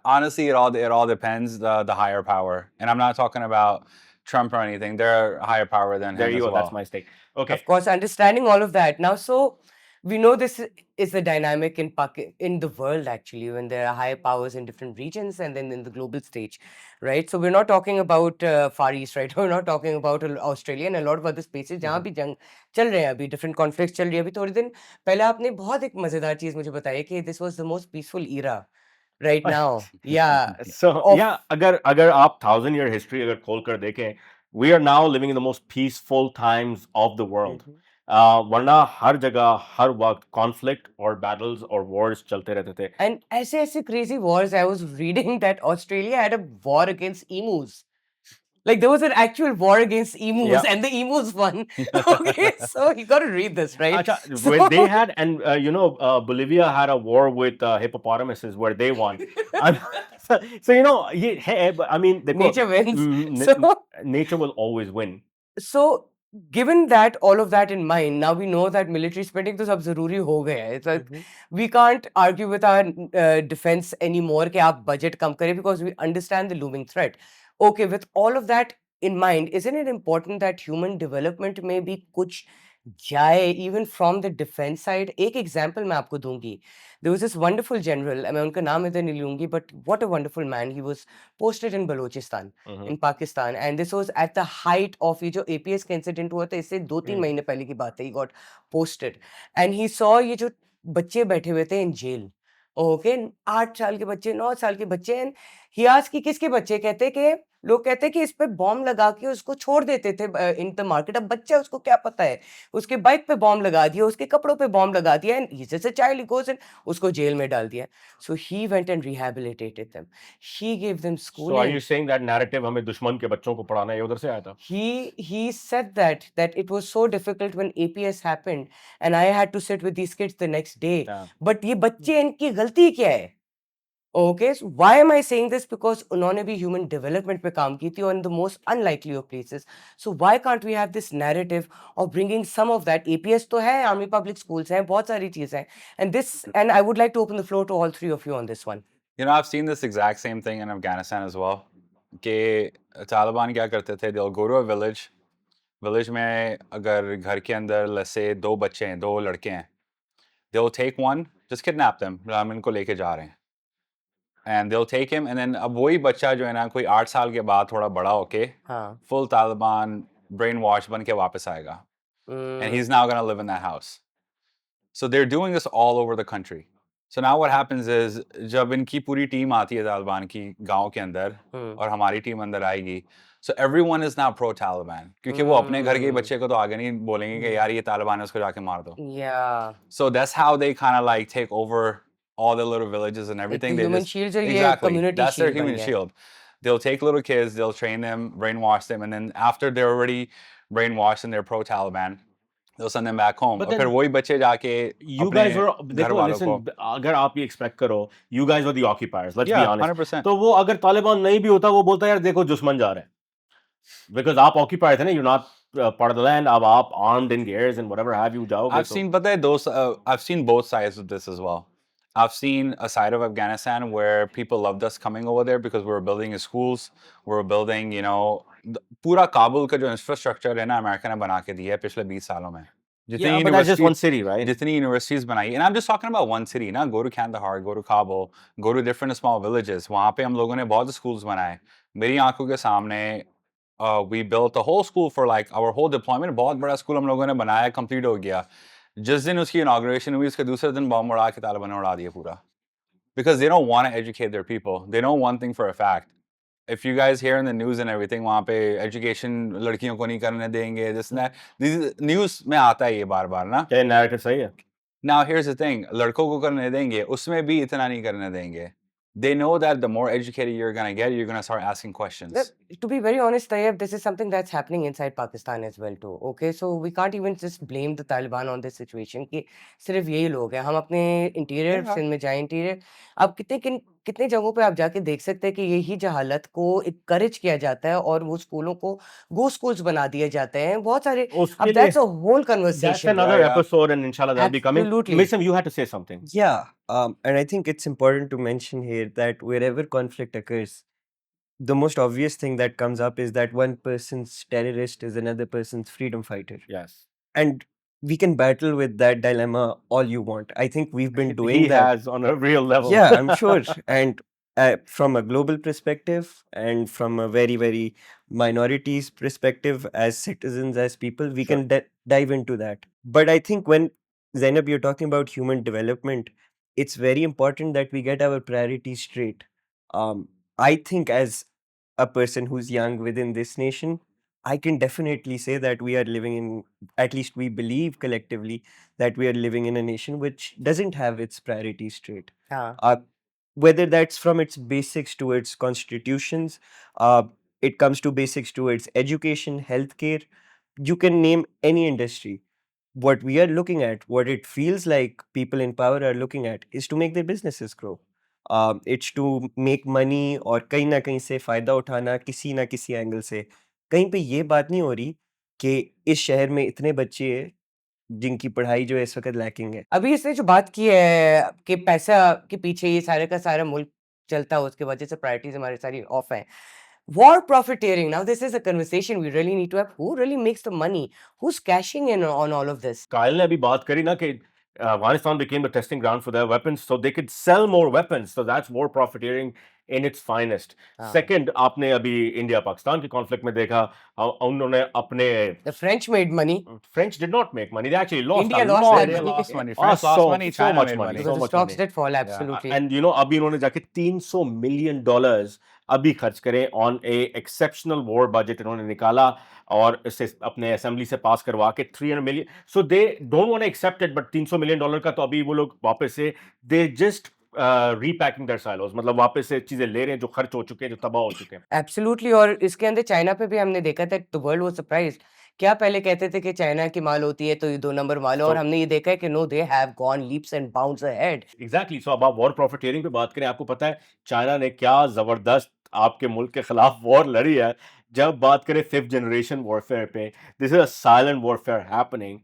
Honestly, it all depends the higher power, and I'm not talking about Trump or anything. They're higher power than There him you as go. well. That's my stake. Okay. Of course, understanding all of that. Now, so we know this is the dynamic in the world, actually, when there are higher powers in different regions and then in the global stage, right? So we're not talking about Far East, right? We're not talking about Australia and a lot of other spaces जहाँ भी जंग चल रहे हैं अभी, different conflicts चल रही है अभी. थोड़े दिन पहले आपने बहुत एक मजेदार चीज मुझे बताई कि this was the most peaceful era right now. Yeah. So Of- yeah, अगर आप 1000-year history अगर खोल कर देखें, we are now living in the most peaceful times of the world. वरना हर जगह हर वक्त conflict or battles or wars चलते रहते थे. And ऐसे crazy wars, I was reading that Australia had a war against emus. Like there was an actual war against emus, Yeah. and the emus won. Okay, so you got to read this, right? अच्छा, So- when they had and Bolivia had a war with hippopotamuses where they won. So I mean, देखो, Nature wins. mm, So- nature will always win. So, given that all of that in mind, now we know that military spending तो सब जरूरी हो गया है. It's like we can't argue with our defense anymore कि आप budget कम करें because we understand the looming threat. Okay, with all of that in mind, isn't it important that human development में भी कुछ जाए even from the defense side? एक example मैं आपको दूंगी. There was this wonderful general, मैं उनका नाम इधर नहीं लूंगी, but what a wonderful man. He was posted in Balochistan, in Pakistan, and this was at the height of ये जो APS का incident हुआ था, इससे 2-3 महीने पहले की बात है. He got posted, and he saw ये जो बच्चे बैठे हुए थे in jail. ओके 8 साल के बच्चे 9 साल के बच्चे and he asked कि किसके बच्चे कहते कि लोग कहते हैं कि इस पे बॉम्ब लगा के उसको छोड़ देते थे इन द मार्केट। अब बच्चा है, उसको क्या पता है, उसके बाइक पे बॉम्ब लगा दिया, उसके कपड़ों पे बॉम्ब लगा दिया, एंड ही जैसे चाइल्ड गोज इन, उसको जेल में डाल दिया। So he went and rehabilitated them, he gave them So are schooling. you saying that narrative हमें दुश्मन के बच्चों को पढ़ाना है, ये उधर से आया था? He said that it was so difficult when APS happened and I had to sit with these kids the next day. Yeah. But ये बच्चे, इनकी गलती क्या है? Okay, so why am I saying this? Because उन्होंने भी human development पे काम की थी on the most unlikely of places. So why can't we have this narrative of bringing some of that? APS तो है, Army Public Schools हैं, बहुत सारी चीजें हैं. And I would like to open the floor to all three of you on this one. You know, I've seen this exact same thing in Afghanistan as well. कि Taliban क्या करते थे? They'll go to a village. Village में अगर घर के अंदर let's say 2 बच्चे हैं, 2 लड़के हैं, they'll take one, just kidnap them. हम इनको लेके जा रहे हैं. And they'll take him, and then अब वही बच्चा जो है ना, कोई 8 साल के बाद थोड़ा बड़ा होके हाँ. full Taliban brainwash बन के वापस आएगा. And he's now gonna live in that house. So they're doing this all over the country. So now what happens is जब इनकी पूरी टीम आती है तालिबान की गांव के अंदर और हमारी टीम अंदर आएगी, so everyone is now pro Taliban क्योंकि वो अपने घर के बच्चे को तो आगे नहीं बोलेंगे कि यार ये तालिबान है, उसको जाके मार दो. Yeah. So that's how they kind of like take over all the little villages and everything. the They human just- shields और ये exactly. community That's their shield बन human गया है. shield. They'll take little kids, they'll train them, brainwash them, and then after they're already brainwashed and they're pro Taliban, they'll send them back home. But और then फिर वही बच्चे जाके You अपने guys were, घर देखो, वालों listen, को अगर आप ये expect करो, you guys were the occupiers, let's be yeah, honest. 100%. तो वो अगर तालिबान नहीं भी होता, वो बोलता यार देखो दुश्मन जा रहे हैं. Because आप occupier थे ना, you're not part of the land, अब आप armed in gears and whatever have you जाओगे. I've seen, but I've seen both sides of this as well. I've seen a side of Afghanistan where people loved us coming over there because we were building schools, we were building, you know, पूरा काबुल का जो infrastructure है ना, America ने बना के दिया है पिछले 20 सालों में. जितनी Yeah, but that's just universities- one city, right? जितनी universities बनाई, and I'm just talking about one city, ना, go to Kandahar, go to Kabul, go to different small villages. वहाँ पे हम लोगों ने बहुत schools बनाए. मेरी आंखों के सामने we built a whole school for like our whole deployment. बहुत बड़ा school हम लोगों ने बनाया, complete हो गया. जिस दिन उसकी inauguration हुई, उसके दूसरे दिन बॉम्ब उड़ा के तालिबान ने उड़ा दिया पूरा. Because they don't want to educate their people. They know one thing for a fact. If you guys hear in the news and everything, वहाँ पे education लड़कियों को नहीं करने देंगे, this and that. These news में आता है ये बार-बार ना. क्या narrative सही है? Now here's the thing, लड़कों को करने देंगे, उसमें भी इतना नहीं करने देंगे. They know that the more educated you're gonna get, you're gonna start asking questions. To be very honest, Tayyab, this is something that's happening inside Pakistan as well too. Okay, so we can't even just blame the Taliban on this situation कि सिर्फ यही लोग हैं. हम अपने interior Yeah. Sindh में जाएं, interior आप कितने जगहों पे आप जाके देख सकते हैं कि यही जहालत को encourage किया जाता है और वो स्कूलों को go schools बना दिए जाते हैं. बहुत सारे उसके अब लिए that's a whole that's conversation. another Yeah. episode and inshallah that'll be coming. Absolutely. Misam, you had to say something. Yeah, and I think it's important to mention here that wherever conflict occurs, the most obvious thing that comes up is that one person's terrorist is another person's freedom fighter. Yes. And we can battle with that dilemma all you want. I think we've been doing He that. has on a real level. Yeah, I'm sure. And from a global perspective and from a very, very minorities perspective, as citizens, as people, we Sure. can dive into that. But I think when Zainab, you're talking about human development, it's very important that we get our priorities straight. I think as a person who's young within this nation, I can definitely say that we are living in, at least we believe collectively, that we are living in a nation which doesn't have its priorities straight. हाँ. Whether that's from its basics to its constitutions, it comes to basics to its education, healthcare, you can name any industry. What we are looking at, what it feels like people in power are looking at, is to make their businesses grow. It's to make money और कहीं ना कहीं से फायदा उठाना किसी ना किसी एंगल से. कहीं पे ये बात नहीं हो रही कि इस शहर में इतने बच्चे हैं जिनकी पढ़ाई जो है इस वक्त लैकिंग है. अभी इसने जो बात की है कि पैसा के पीछे ये सारे का सारा मुल्क चलता है, उसके वजह से प्रायोरिटीज हमारी सारी ऑफ हैं. War profiteering. Now this is a conversation we really need to have. Who really makes the money? Who's cashing in on all of this? कायल ने अभी बात करी ना कि Afghanistan became the testing ground for their weapons, so they could sell more weapons. So that's war profiteering in its finest. हाँ. Second, आपने अभी इंडिया पाकिस्तान के कॉन्फ्लिक्ट में देखा, उन्होंने अपने The French made money. French did not make money. They actually lost India a lost lot. that They money. lost money. Oh, France lost so- money. so China much made money. money. So Because the much stocks money. did fall, absolutely. And you know, अभी उन्होंने जाके $300 million अभी खर्च करें on A exceptional war budget इन्होंने निकाला और इसे अपने असेंबली से पास करवा के 300 million, so they don't want to accept it, but 300 million dollar का तो अभी वो लोग वापस से they just repacking their silos, मतलब वापस से चीजें ले रहे हैं जो खर्च हो चुके हैं, जो तबाह हो चुके हैं। एब्सोल्युटली। और इसके अंदर चाइना पे भी हमने देखा था, द वर्ल्ड वाज सरप्राइज्ड। क्या पहले कहते थे कि चाइना की माल होती है तो ये 2 नंबर माल है, और So- हमने ये देखा है कि no, they have gone leaps and bounds ahead. Exactly, so अब आप वॉर प्रॉफिटियरिंग पे बात करें, आपको पता है चाइना ने क्या जबरदस्त आपके मुल्क के खिलाफ वॉर लड़ी है। जब बात करें फिफ्थ जनरेशन वॉरफेयर पे, this is a silent warfare happening.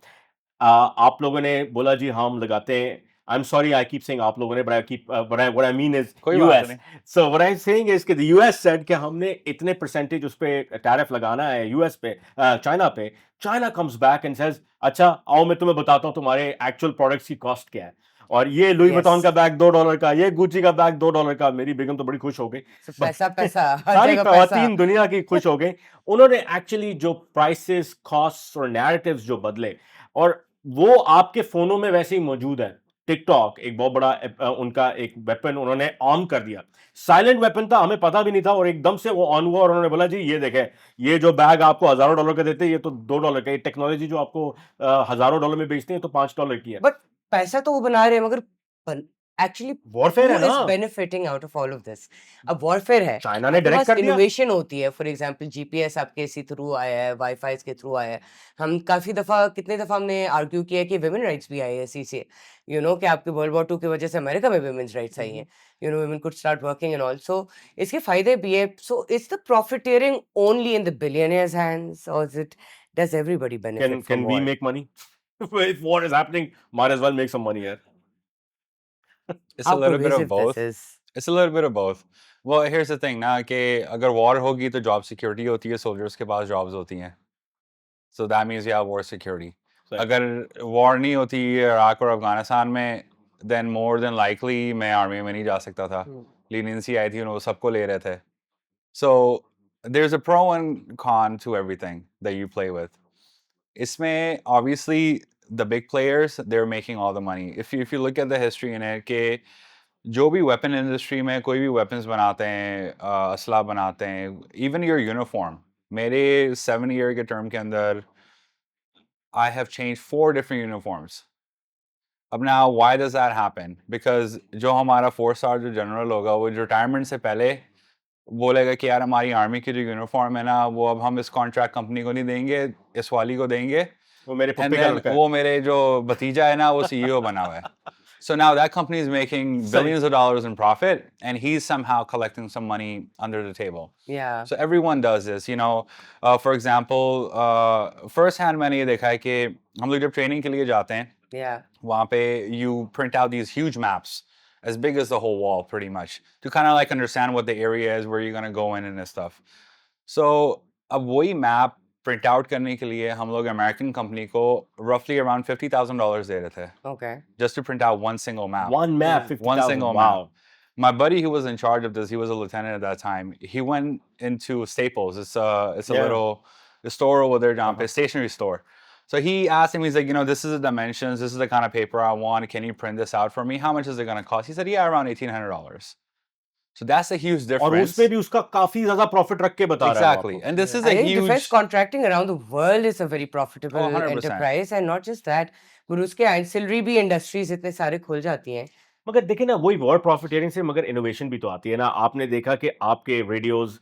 आप लोगों ने बोला जी हम लगाते हैं, I am sorry I keep saying आप लोगों ने, but I keep what I mean is कोई बात यूएस। नहीं। So what I am saying is कि द यूएस सेड कि हमने इतने परसेंटेज उस पे टैरिफ लगाना है यूएस पे, चाइना पे। China comes back and says अच्छा आओ मैं तुम्हें बताता हूं तुम्हारे एक्चुअल प्रोडक्ट्स की कॉस्ट क्या है, और ये लुई वुइटन का Yes. बैग $2 का, ये गुची का बैग $2 का। मेरी बेगम तो बड़ी खुश हो गई, So पैसा पैसा, हर सारी जगह पैसा। खवातीन दुनिया की खुश हो गई। उन्होंने एक्चुअली जो प्राइसेस, कॉस्ट और नैरेटिव्स जो बदले, और वो आपके फोनों में वैसे ही मौजूद है। टिकटॉक एक बहुत बड़ा उनका एक वेपन उन्होंने ऑन कर दिया। साइलेंट वेपन था, हमें पता भी नहीं था, और एकदम से वो ऑन हुआ और उन्होंने बोला जी ये देखें, ये जो बैग आपको हजारों डॉलर का देते हैं ये तो $2 का, ये टेक्नोलॉजी जो आपको हजारों डॉलर में बेचते हैं तो $5 की है। बट पैसा तो वो बना रहे हैं, मगर एक्चुअली वॉरफेयर है who is ना, benefiting out of all of this? अब वॉरफेयर है, चाइना ने आपके डायरेक्ट पास कर दिया। इनोवेशन होती है। फॉर एग्जांपल जीपीएस आपके इसी थ्रू आया है, वाईफाई के थ्रू आया है। हम काफी दफा, कितने दफा हमने आर्ग्यू किया है कि वुमेन राइट्स भी आई है इसी से, कि आपके वर्ल्ड वॉर 2 की वजह से अमेरिका में वुमेन्स राइट्स आई हैं, women could start working and all. So इसके फायदे भी है। So is the profiteering only in the billionaires hands, और is it, does everybody benefit Can from we war? make money? If war is happening, might as well make some money here. It's a How little bit of pervasive both. this is? It's a little bit of both. Well, here's the thing ना कि अगर war होगी तो job security होती है, soldiers के पास jobs होती हैं. So that means you have war security. Right. अगर war नहीं होती इराक और अफगानिस्तान में, then more than likely मैं army में नहीं जा सकता था. Leniency आई थी, वो सबको ले रहे थे. So there's a pro and con to everything that you play with. इसमें obviously the big players, they're making all the money. If you look at the history in it, कि जो भी weapon industry में कोई भी weapons बनाते हैं, असला बनाते हैं, even your uniform, मेरे 7-year के term के अंदर I have changed 4 different uniforms. अब now why does that happen? Because जो हमारा 4-star जो general होगा वो retirement से पहले बोलेगा कि यार हमारी आर्मी की जो यूनिफॉर्म है ना, वो अब हम इस कॉन्ट्रैक्ट कंपनी को नहीं देंगे, इस वाली को देंगे, वो मेरे and पप्पी का then लड़का है। वो मेरे जो भतीजा है ना वो CEO बना हुआ है. So now that company is making billions of dollars in profit, and he's somehow collecting some money under the table. Yeah. So everyone does this, for example, first hand मैंने ये देखा है कि हम लोग जब ट्रेनिंग के लिए जाते हैं, Yeah. वहाँ पे you print out these huge maps, as big as the whole wall pretty much, to kind of like understand what the area is, where you're going to go in and stuff. So अब वही map print out करने के लिए हम लोग American company को roughly around $50,000 दे रहे थे, Okay. just to print out one single map. One map, Yeah. 50,000. One single wow. map. My buddy who was in charge of this, he was a lieutenant at that time. He went into Staples. It's a Yeah. little store over there, John, stationery store. So he asked him, he's like, this is the dimensions, this is the kind of paper I want. Can you print this out for me? How much is it going to cost? He said, yeah, around $1,800. So that's a huge और difference. उसमें भी उसका काफी ज्यादा profit रख के बता रहा है वो Exactly. आपको। And this is I a think defense huge... contracting around the world is a very profitable 100%. enterprise, and not just that, but उसके ancillary भी industries इतने सारे खुल जाती हैं. मगर देखिए ना, वही वॉर प्रॉफिटियरिंग से मगर इनोवेशन भी तो आती है ना। आपने देखा कि आपके रेडियोज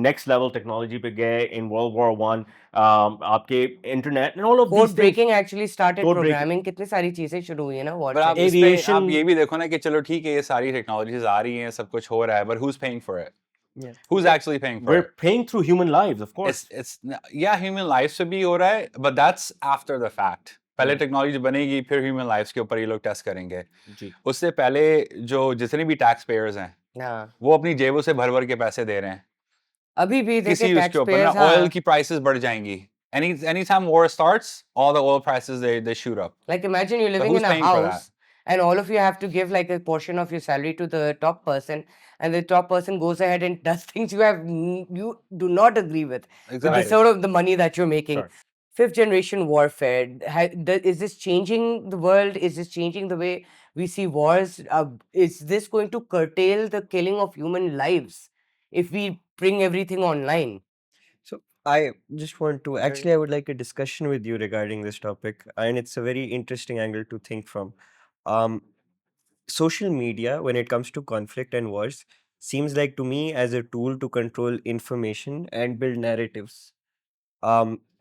नेक्स्ट लेवल टेक्नोलॉजी पे गए इन वर्ल्ड वॉर 1, आपके internet and all of Code these breaking actually started Code breaking. programming, कितनी सारी चीजें शुरू हुई है ना war But आप से. इसमें Aviation- आप ये भी देखो ना कि चलो ठीक है ये सारी टेक्नोलॉजीज आ रही हैं, सब कुछ हो रहा है, but who's paying for it? Yeah. Who's actually paying for we're it? paying through human lives, of course. Yeah, human lives से भी हो रहा है, but that's after the fact. पहले टेक्नोलॉजी बनेगी, फिर ह्यूमन लाइफ्स के ऊपर ये लोग टेस्ट करेंगे. जी। उससे पहले जो जितने भी टैक्स पेयर्स हैं, हाँ. वो अपनी जेबों से भर भर के पैसे दे रहे हैं. अभी भी किसी देखिए उसके ऊपर ना taxpayers, हाँ. ऑयल की प्राइसेस बढ़ जाएंगी. Anytime war starts, all the oil prices they shoot up. Like imagine you're living who's in a paying for that? house and all of you have to give like a portion of your salary to the top person, and the top person goes ahead and does things you do not agree with the Exactly. sort of the money that you're making. Sure. Fifth generation warfare, is this changing the world? Is this changing the way we see wars? Is this going to curtail the killing of human lives if we bring everything online. So I just want to actually I would like a discussion with you regarding this topic, and it's a very interesting angle to think from. Um, Social media, when it comes to conflict and wars, seems like to me as a tool to control information and build narratives.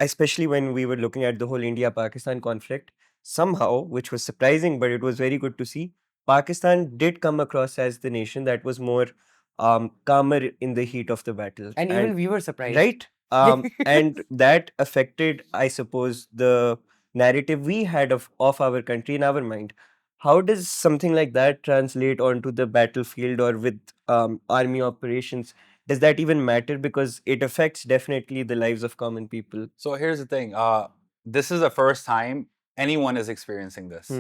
Especially when we were looking at the whole India-Pakistan conflict, somehow, which was surprising, but it was very good to see, Pakistan did come across as the nation that was more calmer in the heat of the battle. And even we were surprised. Right. And that affected, I suppose, the narrative we had of our country in our mind. How does something like that translate onto the battlefield or with army operations? Does that even matter? Because it affects definitely the lives of common people. So here's the thing. This is the first time anyone is experiencing this.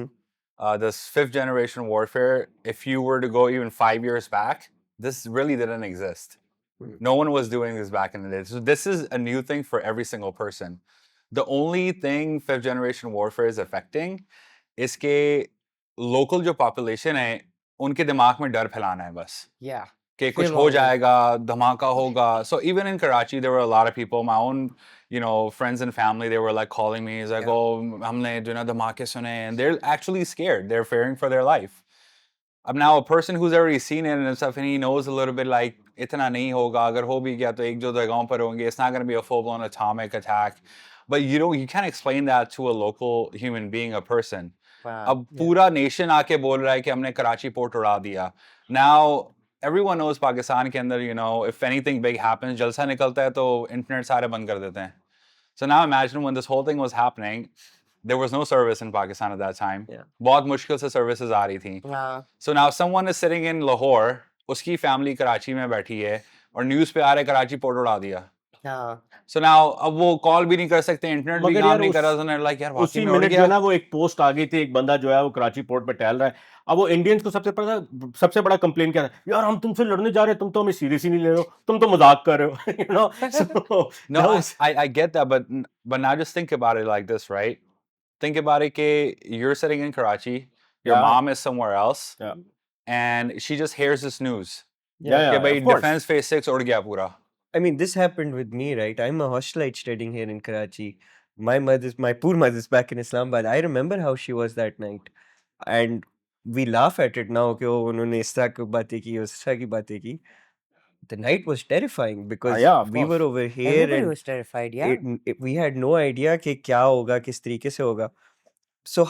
This fifth generation warfare, if you were to go even 5 years back, this really didn't exist. No one was doing this back in the day. So this is a new thing for every single person. The only thing fifth generation warfare is affecting is कि local जो population है, उनके दिमाग में डर फैलाना है बस. Yeah. कि कुछ Fear हो mongering. जाएगा, धमाका होगा. So even in Karachi, there were a lot of people, my own, friends and family, they were like calling me, it's like, Yeah. oh, हमने जो ना धमाके सुने, and they're actually scared. They're fearing for their life. Now a person who's already seen it and stuff, and he knows a little bit like, इतना नहीं होगा, अगर हो भी गया तो एक दो जगहों पर होंगे. It's not going to be a full-blown atomic attack. But you can't explain that to a local human being, a person. Wow. अब पूरा nation आके बोल रहा है कि हमने कराची पोर्ट उड़ा दिया. Now everyone knows पाकिस्तान के अंदर, if anything big happens, जलसा निकलता है तो internet सारे बंद कर देते हैं. So now imagine when this whole thing was happening, there was no service in Pakistan at that time. Yeah. बहुत मुश्किल से services आ रही थी. हाँ. So now someone is sitting in Lahore, उसकी family कराची में बैठी है और news पे आ रहे कराची पोर्ट उड़ा दिया. हाँ. So now अब वो कॉल भी नहीं कर सकते, इंटरनेट भी मगर काम यार नहीं कर रहा, उस- so they're like यार उसी वाकई में उड़ मिनट जो गया. है ना वो एक पोस्ट आ गई थी, एक बंदा जो है वो कराची पोर्ट पे टहल रहा है. अब वो इंडियंस को सबसे बड़ा कंप्लेन क्या है, यार हम तुमसे लड़ने जा रहे हैं, तुम तो हमें सीरियस ही नहीं ले रहे हो, तुम तो मजाक कर रहे हो. So No, that was- I get that, but now just think about it like this, right? Think about it कि you're sitting in Karachi, your Yeah. mom is somewhere else, Yeah. and she just hears this news. yeah, कि भाई of course. defense phase 6 उड़ गया पूरा. I mean, this happened with me, right? I'm a hostelite studying here in Karachi. My poor mother's back in Islamabad. I remember how she was that night. And we laugh at it now, कि वो उन्होंने इस तरह की बातें की, उस तरह की बातें की. The night was terrifying because yeah, of we were course. over here Everybody and was terrified. Yeah. we had no idea कि क्या होगा, किस तरीके से होगा. So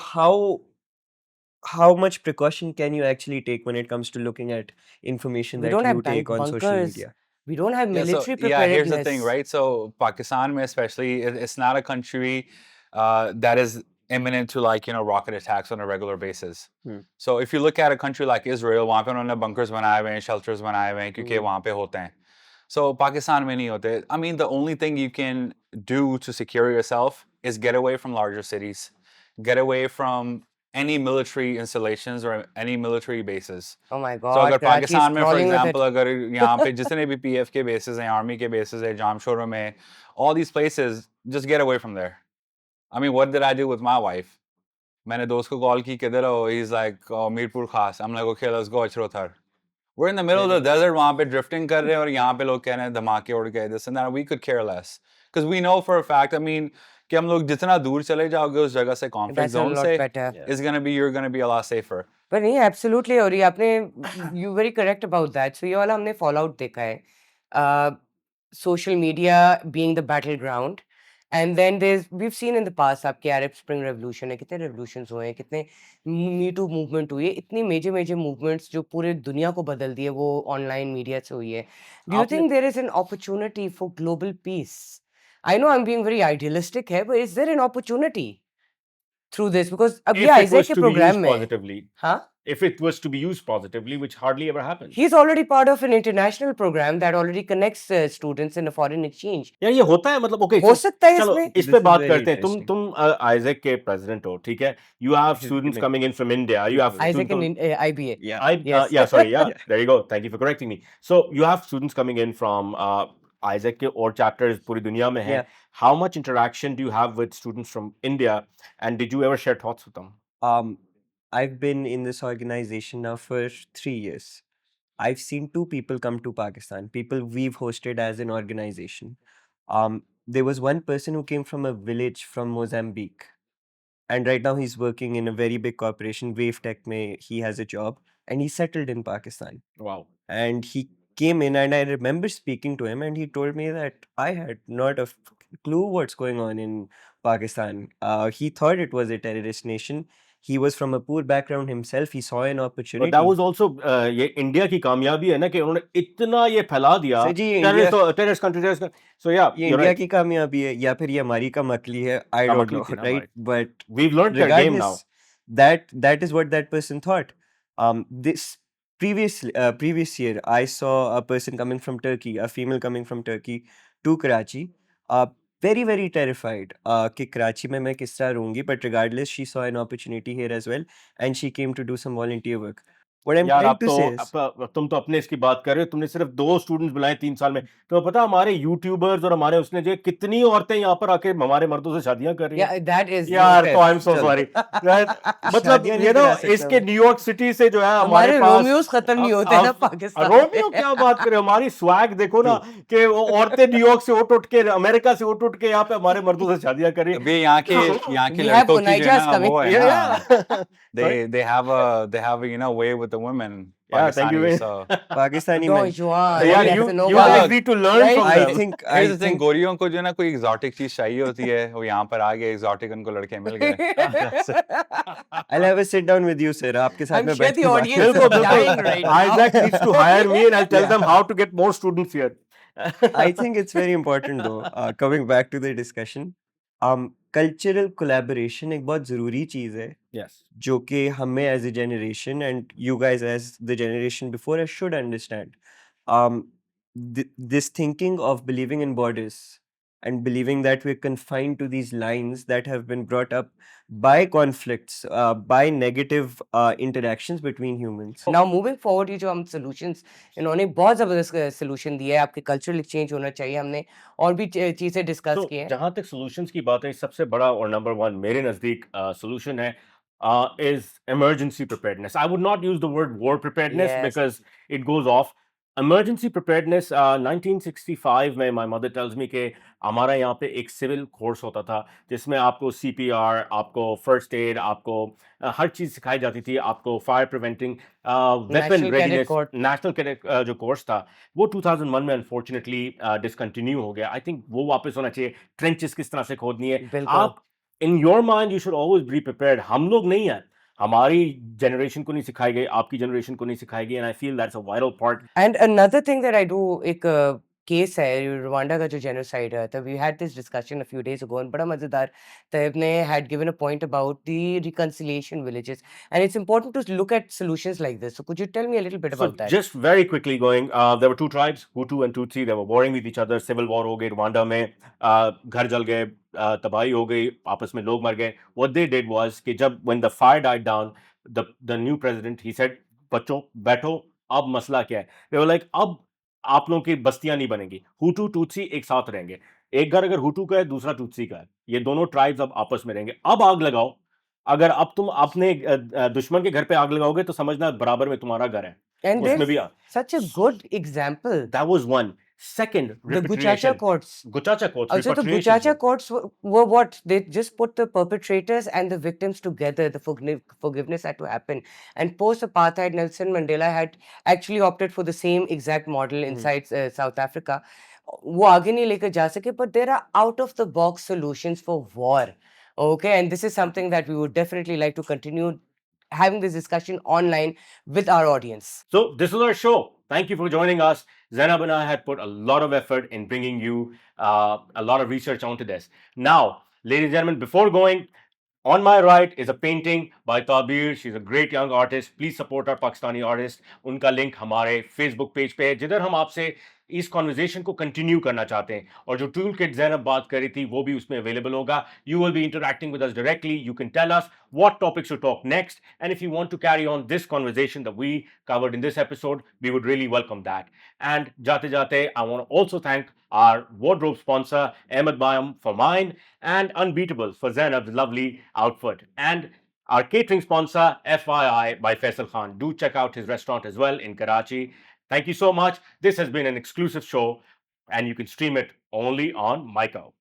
how much precaution can you actually take when it comes to looking at information We that don't have you take on social bunkers. media? We don't have Yeah, military so, yeah, here's the thing, preparedness. right? So Pakistan mein especially, it's not a country that is imminent to rocket attacks on a regular basis. So if you look at a country like Israel, वहाँ पे उन्होंने bunkers बनाए हुए हैं, shelters बनाए हुए हैं, क्योंकि वहाँ पे होते हैं. So Pakistan में नहीं होते. I mean, the only thing you can do to secure yourself is get away from larger cities, get away from any military installations or any military bases. Oh my So God. अगर Karachi is Pakistan में for crawling with it. example अगर यहाँ पे जितने भी PF के bases हैं, army के bases हैं, Jamshoro में, all these places, just get away from there. I mean, what did I do with my wife? मैंने दोस्त को call की किधर हो? He's like, oh, मीरपुर खास. I'm like, okay, let's go अचरोथर. We're in the middle of the desert, वहाँ पे drifting कर रहे हैं और यहाँ पे लोग कह रहे हैं धमाके उड़ गए, this and that. We could care less. Because we know for a fact, I mean, कि हम लोग जितना दूर चले जाओगे उस जगह से conflict That's a zone lot से, better. you're gonna be a lot safer. पर नहीं, absolutely. और ये आपने you very correct about that. So ये वाला हमने fallout देखा है. Social media being the battleground. And then we've seen in the past आपके Arab Spring Revolution है, कितने revolutions हुए हैं, कितने Me Too movement हुई है, इतनी major movements जो पूरे दुनिया को बदल दिए वो online media से हुई है. Do you think there is an opportunity for global peace? I know I'm being very idealistic here, but is there an opportunity through this? Because अब If ये it Isaac was के to be used program में, positively, हाँ? if it was to be used positively, which hardly ever happens. He's already part of an international program that already connects students in a foreign exchange. यार ये होता है मतलब okay हो so सकता है चलो इसमें? इस This पे is बात very करते हैं तुम interesting. आइजैक के प्रेसिडेंट हो ठीक है you have This is students gonna- coming in from India you have Isaac students in IBA. Yeah. Yes. yeah sorry yeah there you go thank you for correcting me so you have students coming in from Isaac के और chapters पूरी दुनिया में हैं Yeah. how much interaction do you have with students from India and did you ever share thoughts with them? I've been in this organization now for 3 years. I've seen two people come to Pakistan, people we've hosted as an organization. There was one person who came from a village from Mozambique, and right now he's working in a very big corporation, WaveTech. He has a job, and he's settled in Pakistan. Wow. And he came in, and I remember speaking to him, and he told me that I had not a clue what's going on in Pakistan. He thought it was a terrorist nation. He was from a poor background himself. He saw an But that opportunity. was also ये India की कामयाबी है ना कि उन्होंने इतना ये फैला दिया सर जी, ये टेररिस्ट कंट्री सो या ये इंडिया की कामयाबी है या फिर ये हमारी कमअकली है, I don't कामअकली know, थी ना right? हमारी But we've learned their game now regardless, that is what that person thought. This previous year, I saw a person coming from Turkey, a female coming from Turkey to Karachi, very very terrified कि कराची में मैं किस तरह रहूंगी, but regardless, she saw an opportunity here as well, and she came to do some volunteer work. What I'm यार trying आप to तो say is, तुम तो अपने इसकी बात कर रहे हो तुमने सिर्फ 2 स्टूडेंट्स बुलाए 3 साल में तो पता हमारे यूट्यूबर्स और हमारे उसने जो कितनी औरतें यहाँ पर आके हमारे मर्दों से शादियां कर रही हैं Yeah, that is यार fair. तो आई एम सो चलो। सॉरी मतलब शादियां नहीं ये ना करा सकता इसके मैं। न्यूयॉर्क सिटी से जो है हमारे हमारे पास रोमियोस खत्म नहीं होते ना पाकिस्तान में। रोमियो क्या बात करे हमारी स्वैग देखो ना कि वो औरतें न्यूयॉर्क से उठ के अमेरिका से उठ के यहाँ पे हमारे मर्दों से शादियां कर रही अभी यहाँ के We have लड़कों की जो है Punaijas ना coming. वो है ना Sorry? they have a way with the women Yeah, thank you Pakistani very- so Pakistani Don men. Juan, Yeah, yes, you no, guys but- need to learn Right? from I them. think Here's the thing, गोरियों को जो है ना कोई exotic चीज चाहिए होती है वो यहाँ पर आ गए exotic उनको लड़के मिल गए I'll have a sit down with you, sir. आपके साथ I'm में sure बैठ the के बात audience करते बिल्कुल is हैं। dying right now. Isaac needs to hire me and I'll tell them how to get more students here. I think it's very important though, coming back to the discussion, cultural collaboration एक बहुत ज़रूरी चीज़ है Yes. जो कि हमें as a generation and you guys as the generation before us should understand. This thinking of believing in borders and believing that we're confined to these lines that have been brought up by conflicts, by negative interactions between humans. Now moving forward ये जो हम solutions इन्होंने बहुत जबरदस्त solution दिया है आपके cultural exchange होना चाहिए हमने और भी चीजें discuss तो की हैं जहां तक solutions की बात है सबसे बड़ा और नंबर 1 मेरे नजदीक solution है is emergency preparedness. I would not use the word war preparedness Yes. because it goes off. Emergency preparedness 1965 में my mother tells me कि हमारा यहाँ पे एक सिविल कोर्स होता था जिसमें आपको CPR, आपको फर्स्ट एड, आपको हर चीज़ सिखाई जाती थी, आपको fire preventing weapon National Cadet readiness Corps. National cadet जो कोर्स था वो 2001 में अनफॉर्चुनेटली डिसकंटिन्यू हो गया. आई थिंक वो वापस होना चाहिए. ट्रेंचेस किस तरह से खोदनी है बिल्कुल। आप in your mind you should always be prepared. हम लोग नहीं हैं, हमारी जनरेशन को नहीं सिखाई गई, आपकी जनरेशन को नहीं सिखाई गई, and I feel that's a vital part. And another thing that I do, एक केस है रवांडा का जो जेनोसाइड है, तब we had this discussion a few days ago and बड़ा मजेदार तब ने had given a point about the reconciliation villages and it's important to look at solutions like this. So could you tell me a little bit So about that? just very quickly going, there were two tribes, Hutu and Tutsi. They were warring with each other. Civil war हो गई Rwanda में, घर जल गए, तबाही हो गई, आपस में लोग मर गए. What they did was कि जब when the fire died down, the new president he said, बच्चों बैठो, अब मसला क्या है? They were like, अब आप लोगों की बस्तियां नहीं बनेंगी. हुटू टूटसी एक साथ रहेंगे. एक घर अगर हुटू का है, दूसरा टूटसी का है. ये दोनों ट्राइब्स अब आपस में रहेंगे. अब आग लगाओ. अगर अब तुम अपने दुश्मन के घर पे आग लगाओगे तो समझना बराबर में तुम्हारा घर है. And उसमें there's भी such a good example. that was one. Second, The Guchacha repatriation. courts. Guchacha courts. Also, the repatriation. Guchacha courts were what? They just put the perpetrators and the victims together. The forgiveness had to happen. And post-apartheid, Nelson Mandela had actually opted for the same exact model inside South Africa. वो आगे नहीं लेकर जा सके, but there are out-of-the-box solutions for war. Okay, and this is something that we would definitely like to continue having this discussion online with our audience. So this was our show. Thank you for joining us. Zainab and I had put a lot of effort in bringing you a lot of research onto this. Now, ladies and gentlemen, before going, on my right is a painting by Tabir. She's a great young artist. Please support our Pakistani artists. उनका link हमारे Facebook page पे है जिधर हम आपसे इस conversation को continue करना चाहते हैं. और जो टूल किट ज़ैनब बात करी थी वो भी उसमें अवेलेबल होगा. You will be interacting with us directly. You can tell us what topics to talk next. And if you want to carry on this conversation that we covered in this episode, we would really welcome that. And jate jate, I want to also thank our wardrobe sponsor, Ahmed Bayam, for mine, and Unbeatables for Zainab's lovely outfit. And Our catering sponsor, FYI by Faisal Khan. Do check out his restaurant as well in Karachi. Thank you so much. This has been an exclusive show, and you can stream it only on Myco.